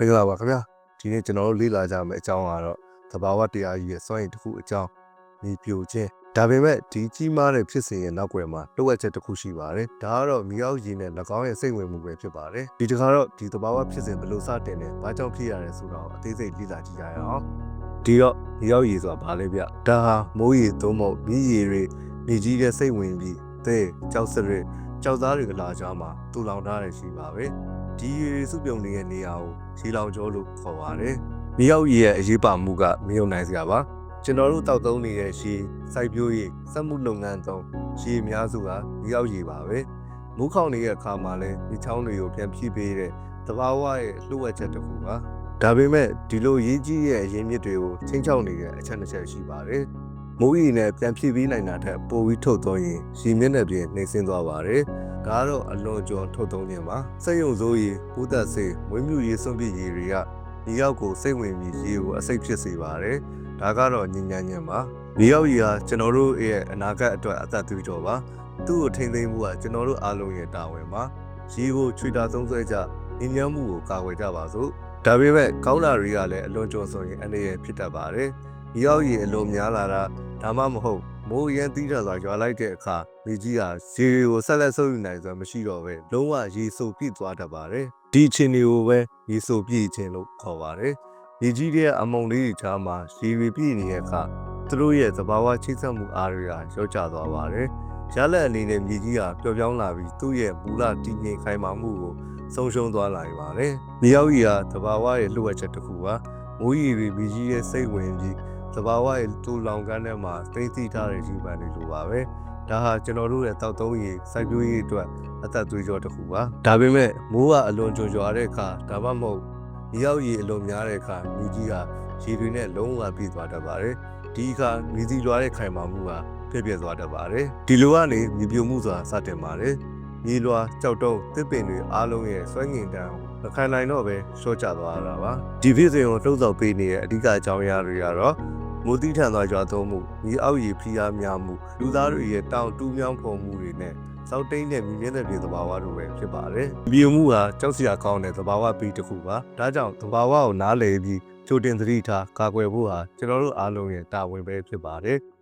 မင်္ဂလာပါခင်ဗျာဒီနေ့ကျွန်တော်တို့လေ့လာကြမယ့်အကြောင်းကတော့သဘာဝတရားကြီးရဲ့စွမ်းရည်တစ်ခုအကြောင်းမြေပြိုခြင်းဒါပေမဲ့ဒီကြီးမားတဲ့ဖြစ်စဉ်ရဲ့နောက်ွယ်မှာလိုအပ်ချက်တစ်ခုရှိပါတယ်ဒါကတော့မြေအောက်ရေနဲ့၎င်းရဲ့စိတ်ဝင်မှုပဲဖြစ်ပါတယ်ဒီတစ်ခါတော့ဒီသဘာဝဖြစ်စဉ်ဘယ်လိုစတင်လဲဘာကြောင့်ဖြစ်ရတယ်ဆိုတော့အသေးစိတ်လေ့လာကြည့်ရအောင်ဒီတော့မြေအောက်ရေဆိုတာဘာလဲဗျဒါဟာမိုးရေသုံးဖို့မြည်ရေတွေမြေကြီးရဲ့စိတ်ဝင်ပြီးသဲကြောက်စရစ်ကြောက်သားတွေကလာကြမှာတူလောင်ထားတယ်ရှိပါပဲဒီရေစုပြုံနေတဲ့နေရာကိုရေလောင်ကျော်လို့ခေါ်ပါတယ်။မြေအောက်ရေရဲ့အရေးပါမှုကမယုံနိုင်စရာပါ။ကျွန်တော်တို့တောက်သုံးနေတဲ့ရေစိုက်ပျိုးရေးစက်မှုလုပ်ငန်းသုံးရေအများစုကမြေအောက်ရေပါပဲ။မိုးခေါင်နေတဲ့အခါမှာလည်းဒီချောင်းတွေကိုပြန်ဖြည့်ပေးတဲ့သဘာဝရဲ့လှုပ်ဝက်ချက်တစ်ခုပါ။ဒါပေမဲ့ဒီလိုရေကြီးရဲ့အရင်းမြစ်တွေကိုချင်းချောက်နေတဲ့အချက်တစ်ချက်ရှိပါတယ်။မိုးရေနဲ့ပြန်ဖြည့်ပေးနိုင်တာထက်ပိုပြီးထုတ်သွင်းရင်ရေမျက်နှာပြင်နှိမ့်ဆင်းသွားပါတယ်။ဒါကတော့အလွန်ကျော်ထုတ်သုံးခြင်းပါစက်ရုံစိုးရေပိုးသက်စေးမွေးမြူရေးစွန့်ပစ်ရေတွေကမြေအောက်ကိုစိတ်ဝင်ပြီးရေကိုအစိတ်ဖြစ်စေပါတယ်ဒါကတော့ညဉ့်ညမ်းပါမြေအောက်ရေဟာကျွန်တော်တို့ရဲ့အနာဂတ်အတွက်အသက်သွေးကြောပါသူ့ကိုထိန်းသိမ်းမှုကကျွန်တော်တို့အားလုံးရဲ့တာဝန်ပါရေကိုချွေတာသုံးစွဲကြညဉ့်ညမ်းမှုကိုကာကွယ်ကြပါစို့ဒါပေမဲ့ကောင်းတာတွေကလည်းအလွန်ကျော်ဆိုရင်အနေရဖြစ်တတ်ပါတယ်မြေအောက်ရေအလွန်များလာတာဒါမှမဟုတ်မိုးရန်တီးထစွာရွာလိုက်တဲ့အခါမြေကြီးဟာရေကိုဆက်လက်ဆုပ်ယူနိုင်စွာမရှိတော့ပဲလုံးဝရေဆိုပြည့်သွားတတ်ပါတယ်ဒီအခြေအနေကိုပဲရေဆိုပြည့်ခြင်းလို့ခေါ်ပါတယ်မြေကြီးရဲ့အမုံလေးတွေချားမှာရေတွေပြည့်နေတဲ့အခါသူတို့ရဲ့သဘာဝချိတ်ဆက်မှုအားတွေကရော့ကျသွားပါတယ်ရလက်အနေနဲ့မြေကြီးဟာပျော့ပြောင်းလာပြီးသူ့ရဲ့မူလတည်ငြိမ်ခိုင်မာမှုကိုဆုံးရှုံးသွားလာပါတယ်မြေအောက်ရေဟာသဘာဝရဲ့လှုပ်ဝက်ချက်တစ်ခုပါမိုးရေတွေမြေကြီးရဲ့စိတ်ဝင်ပြီးသဘာဝရဲ့တူလောင်ကန်းထဲမှာသိသိထားတဲ့ကြီးပန်တွေလိုပါပဲဒါဟာကျွန်တော်တို့ရဲ့တောက်သုံးရေစိုက်ပျိုးရေးအတွက်အသက်သွေးကြောတစ်ခုပါဒါပေမဲ့မိုးကအလွန်ကြွကြွတဲ့အခါဒါမှမဟုတ်မြေအောက်ရေအလွန်များတဲ့အခါမြေကြီးကရေတွေနဲ့လုံးဝပြည့်သွားတတ်ပါတယ်ဒီအခါမြေစီလွှားတဲ့ခိုင်မာမှုကပြည့်သွားတတ်ပါတယ်ဒီလိုကနေမြေပြိုမှုဆိုတာစတင်ပါတယ်မြေလွှာကြောက်တုံးတစ်ပင်တွေအားလုံးရဲ့စွမ်းငင်တန်းမခံနိုင်တော့ပဲရှော့ကျသွားတာပါဒီဖြစ်စဉ်ကိုလှုပ်ဆော်ပေးနေတဲ့အဓိကအကြောင်းအရာတွေကတော့မိုးတိထန်သွားကြသုံးမှုမြေအောက်ရေဖိအားများမှုလူသားတွေရဲ့တောင်တူးမြောင်းဖော်မှုတွေနဲ့စောက်တိန်တဲ့မြေမျက်နှာပြင်သဘာဝတို့ပဲဖြစ်ပါတယ်။မြေမှုဟာကြောက်စရာကောင်းတဲ့သဘာဝပြီးတစ်ခုပါ။ဒါကြောင့်သဘာဝကိုနားလည်ပြီးကြိုတင်သတိထားကာကွယ်ဖို့ဟာကျွန်တော်တို့အားလုံးရဲ့တာဝန်ပဲဖြစ်ပါတယ်။